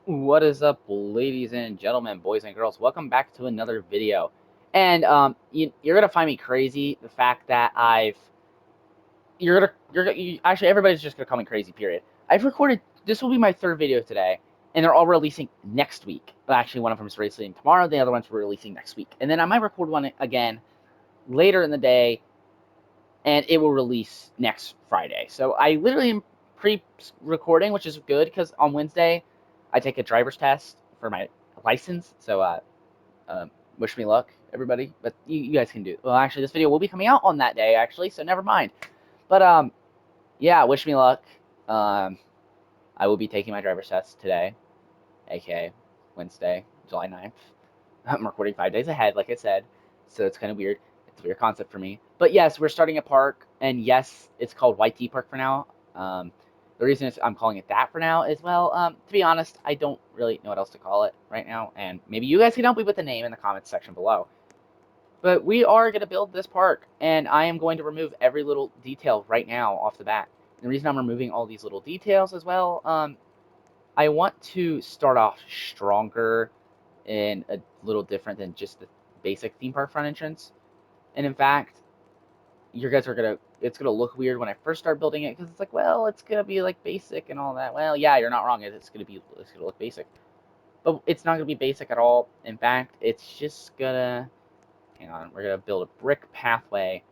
What is up, ladies and gentlemen, boys and girls? Welcome back to another video. And you're gonna find me crazy the fact that actually everybody's just gonna call me crazy. Period. I've recorded. This will be my third video today, and they're all releasing next week. But actually, one of them is releasing tomorrow. The other one's releasing next week, and then I might record one again later in the day, and it will release next Friday. So I literally am pre-recording, which is good because on Wednesday I take a driver's test for my license. So uh, wish me luck, everybody. But you guys can do. Well, actually, this video will be coming out on that day, actually. So never mind. But yeah, wish me luck. Um, I will be taking my driver's test today, aka Wednesday, July 9th. I'm recording 5 days ahead, like I said, so it's kind of weird. It's a weird concept for me. But yes, we're starting a park, and yes, it's called White Tea Park for now. The reason I'm calling it that for now is, well, to be honest, I don't really know what else to call it right now, and maybe you guys can help me with the name in the comments section below. But we are going to build this park, and I am going to remove every little detail right now off the bat. And the reason I'm removing all these little details as well, I want to start off stronger and a little different than just the basic theme park front entrance. And in fact, you guys are gonna it's gonna look weird when I first start building it because it's like, well, it's gonna be like basic and all that. Well, yeah, you're not wrong. It's gonna look basic, but it's not gonna be basic at all. In fact, it's just gonna hang on. We're gonna build a brick pathway,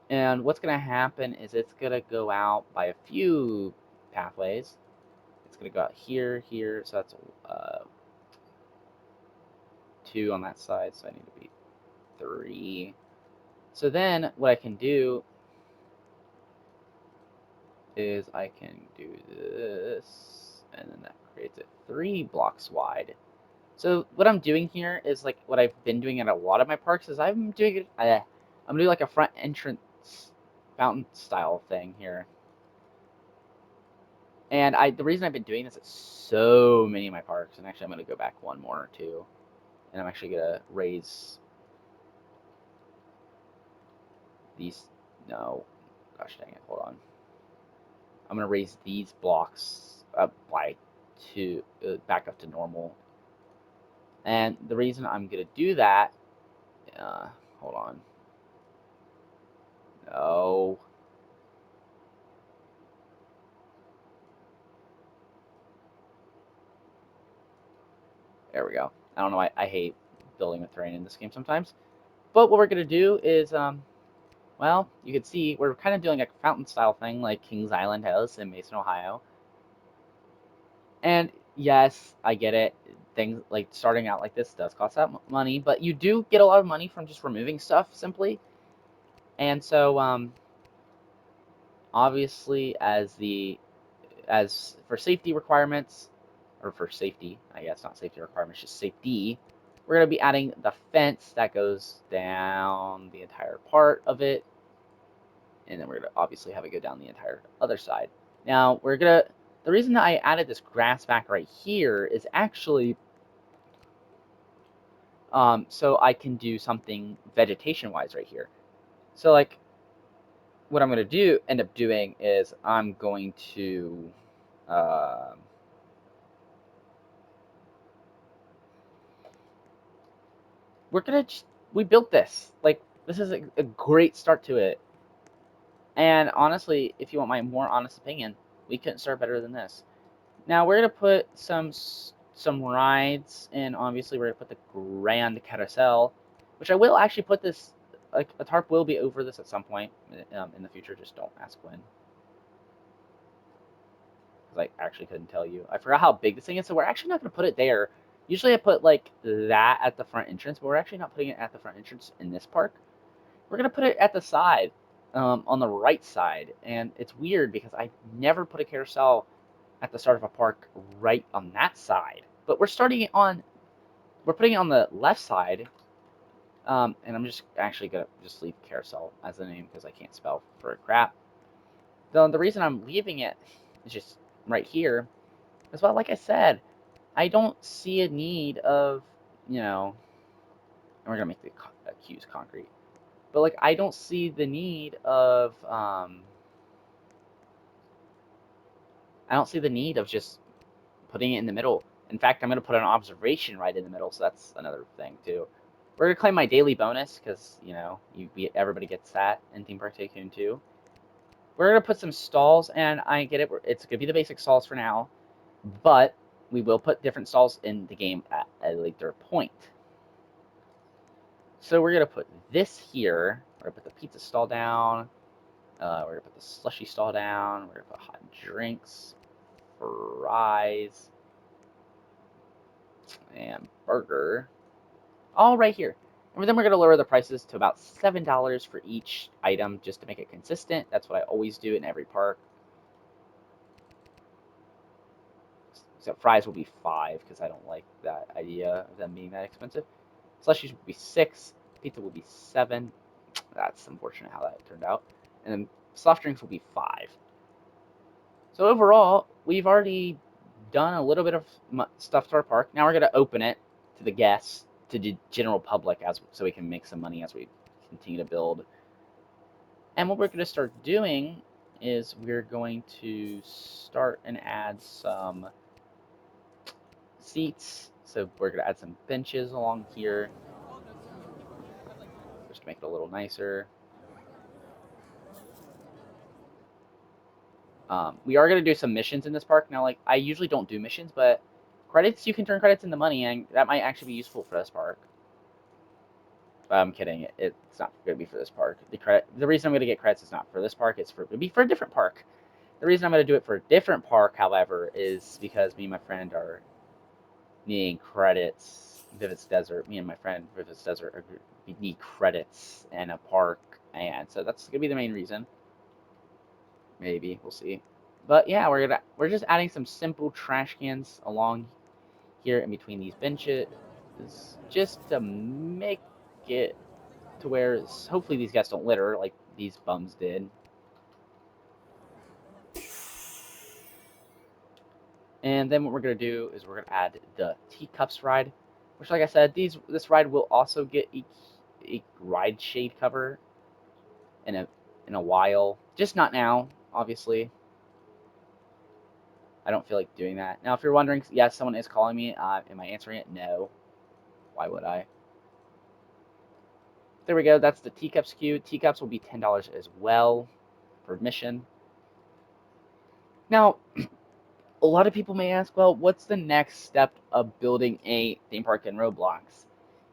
and what's gonna happen is it's gonna go out by a few pathways. It's gonna go out here, here. So that's two on that side. So I need to be three. So then what I can do is I can do this, and then that creates it 3 blocks wide. So what I'm doing here is like what I've been doing at a lot of my parks is I'm doing like a front entrance fountain style thing here. And the reason I've been doing this at so many of my parks, and actually I'm gonna go back one more or two, and I'm actually gonna raise these. No, gosh dang it, hold on. I'm gonna raise these blocks up by two, back up to normal. And the reason I'm gonna do that, uh, hold on, no, there we go. I don't know, I hate building with terrain in this game sometimes. But what we're gonna do is, well, you can see we're kind of doing like a fountain style thing like Kings Island has in Mason, Ohio. And yes, I get it. Things like starting out like this does cost that money, but you do get a lot of money from just removing stuff simply. And so, obviously, as for safety requirements, or for safety, I guess not safety requirements, just safety, we're going to be adding the fence that goes down the entire part of it, and then we're going to obviously have it go down the entire other side. Now, the reason that I added this grass back right here is actually so I can do something vegetation-wise right here. So, like, what I'm going to end up doing is I'm going to, uh, we're gonna we built this. Like, this is a great start to it. And honestly, if you want my more honest opinion, we couldn't start better than this. Now we're gonna put some rides, and obviously we're gonna put the Grand Carousel, which I will actually put this, like, a tarp will be over this at some point in the future. Just don't ask when, because I actually couldn't tell you. I forgot how big this thing is, so we're actually not gonna put it there. Usually I put like that at the front entrance, but we're actually not putting it at the front entrance in this park. We're gonna put it at the side, on the right side, and it's weird because I never put a carousel at the start of a park right on that side. But we're putting it on the left side, and I'm just actually gonna just leave carousel as the name because I can't spell for crap. Though the reason I'm leaving it is just right here, as well. Like I said, I don't see a need of, and we're gonna make the cues concrete. But like, I don't see the need of I don't see the need of just putting it in the middle. In fact, I'm going to put an observation right in the middle, so that's another thing too. We're going to claim my daily bonus because, you know, everybody gets that in Theme Park Tycoon 2. We're going to put some stalls, and I get it. It's going to be the basic stalls for now, but we will put different stalls in the game at a later point. So we're going to put this here. We're going to put the pizza stall down. We're going to put the slushy stall down. We're going to put hot drinks, fries, and burger. All right here. And then we're going to lower the prices to about $7 for each item just to make it consistent. That's what I always do in every park. Except fries will be $5 because I don't like that idea of them being that expensive. Slushies will be $6. Pizza will be $7. That's unfortunate how that turned out. And then soft drinks will be $5. So overall, we've already done a little bit of stuff to our park. Now we're going to open it to the guests, to the general public, so we can make some money as we continue to build. And what we're going to start doing is we're going to start and add some seats. So we're going to add some benches along here just to make it a little nicer. We are going to do some missions in this park. Now, like, I usually don't do missions, but credits, you can turn credits into money, and that might actually be useful for this park. I'm kidding. It's not going to be for this park. The reason I'm going to get credits is not for this park. It's going to be for a different park. The reason I'm going to do it for a different park, however, is because me and my friend are needing credits. Vivid's Desert. Me and my friend Vivid's Desert need credits in a park, and so that's going to be the main reason. Maybe we'll see. But yeah, we're just adding some simple trash cans along here in between these benches, just to make it to where hopefully these guys don't litter like these bums did. And then what we're gonna do is we're gonna add the teacups ride, which, like I said, this ride will also get a ride shade cover in a while, just not now, obviously. I don't feel like doing that. Now, if you're wondering, yes, someone is calling me. Am I answering it? No. Why would I? There we go. That's the teacups queue. Teacups will be $10 as well for admission. Now, a lot of people may ask, well, what's the next step of building a theme park in Roblox?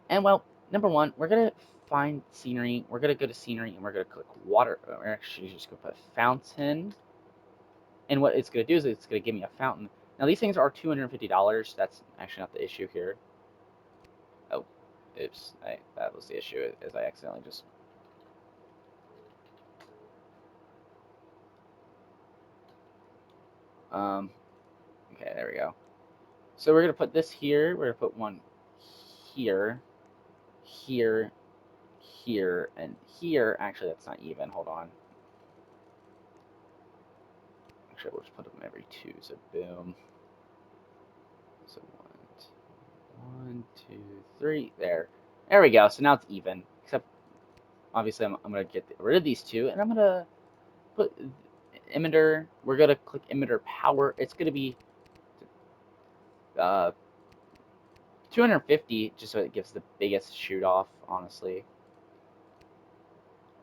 And well, number one, we're going to find scenery. We're going to go to scenery and we're going to click water. We're actually just going to put fountain. And what it's going to do is it's going to give me a fountain. Now, these things are $250. That's actually not the issue here. Oh, oops. That was the issue, is I accidentally just... Okay, there we go. So we're going to put this here. We're going to put one here, here, here, and here. Actually, that's not even. Hold on. Actually, we'll just put them every two. So boom. So one, two, three. There. There we go. So now it's even. Except, obviously, I'm going to get rid of these two, and I'm going to put emitter. We're going to click emitter power. It's going to be 250, just so it gives the biggest shoot off, honestly.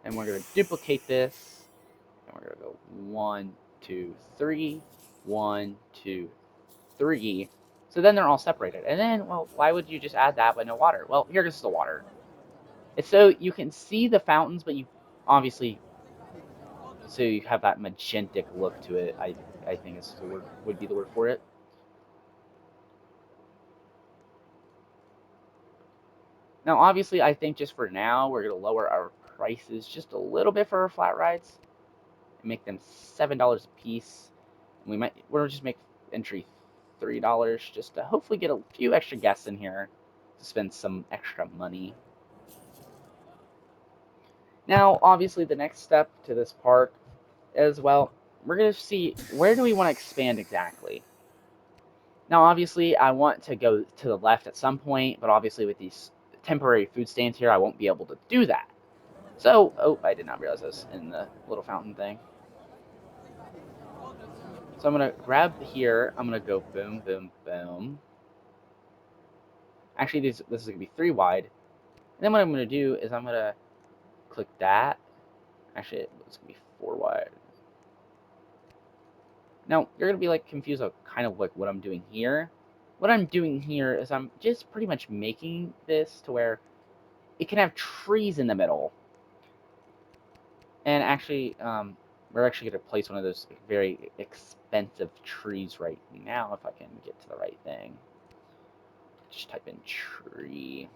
And we're going to duplicate this. And we're going to go 1, 2, 3, 1, 2, 3. So then they're all separated. And then, well, why would you just add that but no water? Well, here goes the water. It's so you can see the fountains, but you obviously, so you have that magentic look to it. I think is the word, would be the word for it. Now, obviously, I think just for now, we're going to lower our prices just a little bit for our flat rides and make them $7 a piece. And we'll just make entry $3 just to hopefully get a few extra guests in here to spend some extra money. Now, obviously, the next step to this park is, well, we're going to see where do we want to expand exactly. Now, obviously, I want to go to the left at some point, but obviously with these temporary food stands here, I won't be able to do that. So, oh, I did not realize this in the little fountain thing. So I'm going to grab here. I'm going to go boom, boom, boom. Actually, this is going to be 3 wide. And then what I'm going to do is I'm going to click that. Actually, it's going to be 4 wide. Now, you're going to be like confused of kind of like what I'm doing here. What I'm doing here is I'm just pretty much making this to where it can have trees in the middle. And actually, we're actually going to place one of those very expensive trees right now, if I can get to the right thing. Just type in tree.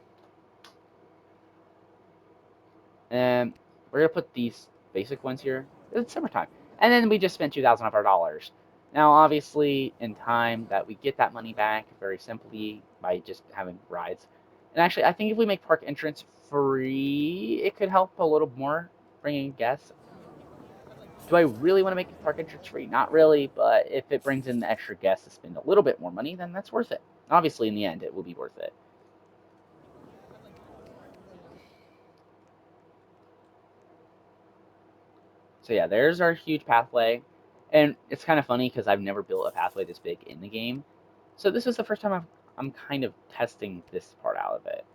And we're going to put these basic ones here. It's summertime. And then we just spent 2,000 of our dollars. Now, obviously, in time that we get that money back very simply by just having rides. And actually, I think if we make park entrance free, it could help a little more bringing guests. Do I really want to make park entrance free? Not really, but if it brings in the extra guests to spend a little bit more money, then that's worth it. Obviously, in the end, it will be worth it. So yeah, there's our huge pathway. And it's kind of funny because I've never built a pathway this big in the game. So this is the first time I'm kind of testing this part out of it.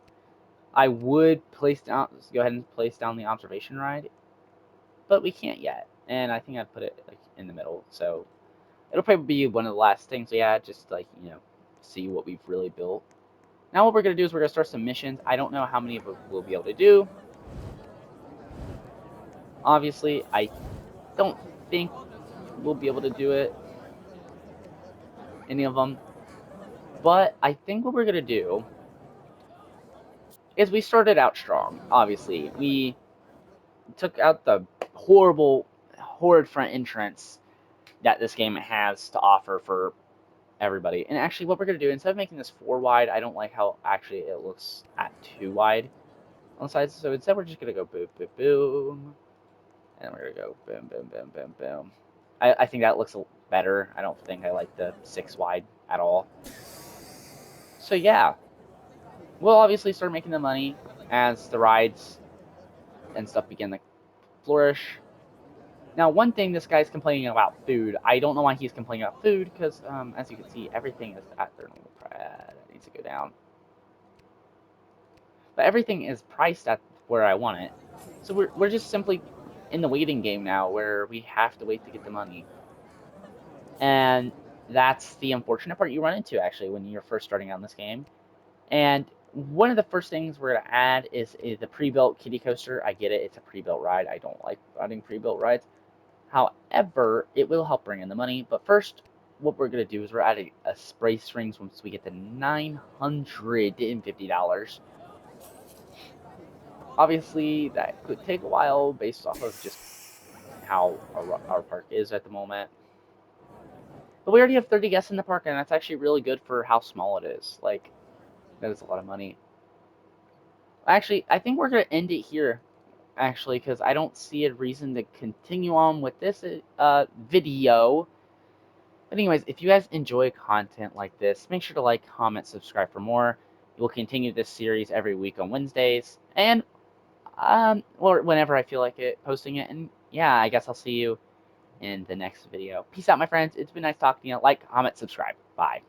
I would go ahead and place down the observation ride, but we can't yet. And I think I'd put it like in the middle. So it'll probably be one of the last things. So yeah, just like, see what we've really built. Now what we're going to do is we're going to start some missions. I don't know how many of we'll be able to do. Obviously, I don't think we'll be able to do it. Any of them. But I think what we're going to do is we started out strong, obviously. We took out the horrid front entrance that this game has to offer for everybody. And actually, what we're going to do, instead of making this 4 wide, I don't like how actually it looks at 2 wide on the sides. So instead, we're just going to go boom, boom, boom. And we're going to go boom, boom, boom, boom, boom. I think that looks better. I don't think I like the 6 wide at all. So yeah, we'll obviously start making the money as the rides and stuff begin to flourish. Now, one thing this guy's complaining about food. I don't know why he's complaining about food, because as you can see, everything is at their normal price. That needs to go down. But everything is priced at where I want it. So we're just simply in the waiting game now, where we have to wait to get the money. And that's the unfortunate part you run into, actually, when you're first starting out in this game. And one of the first things we're going to add is the pre-built kiddie coaster. I get it, it's a pre-built ride. I don't like riding pre-built rides. However, it will help bring in the money. But first, what we're going to do is we're adding a spray strings once we get to $950. Obviously, that could take a while based off of just how our park is at the moment. But we already have 30 guests in the park, and that's actually really good for how small it is. Like, that is a lot of money. Actually, I think we're going to end it here, actually, because I don't see a reason to continue on with this video. But anyways, if you guys enjoy content like this, make sure to like, comment, subscribe for more. We'll continue this series every week on Wednesdays, and or whenever I feel like posting it. And yeah, I guess I'll see you in the next video. Peace out, my friends. It's been nice talking to you. Like, comment, subscribe. Bye.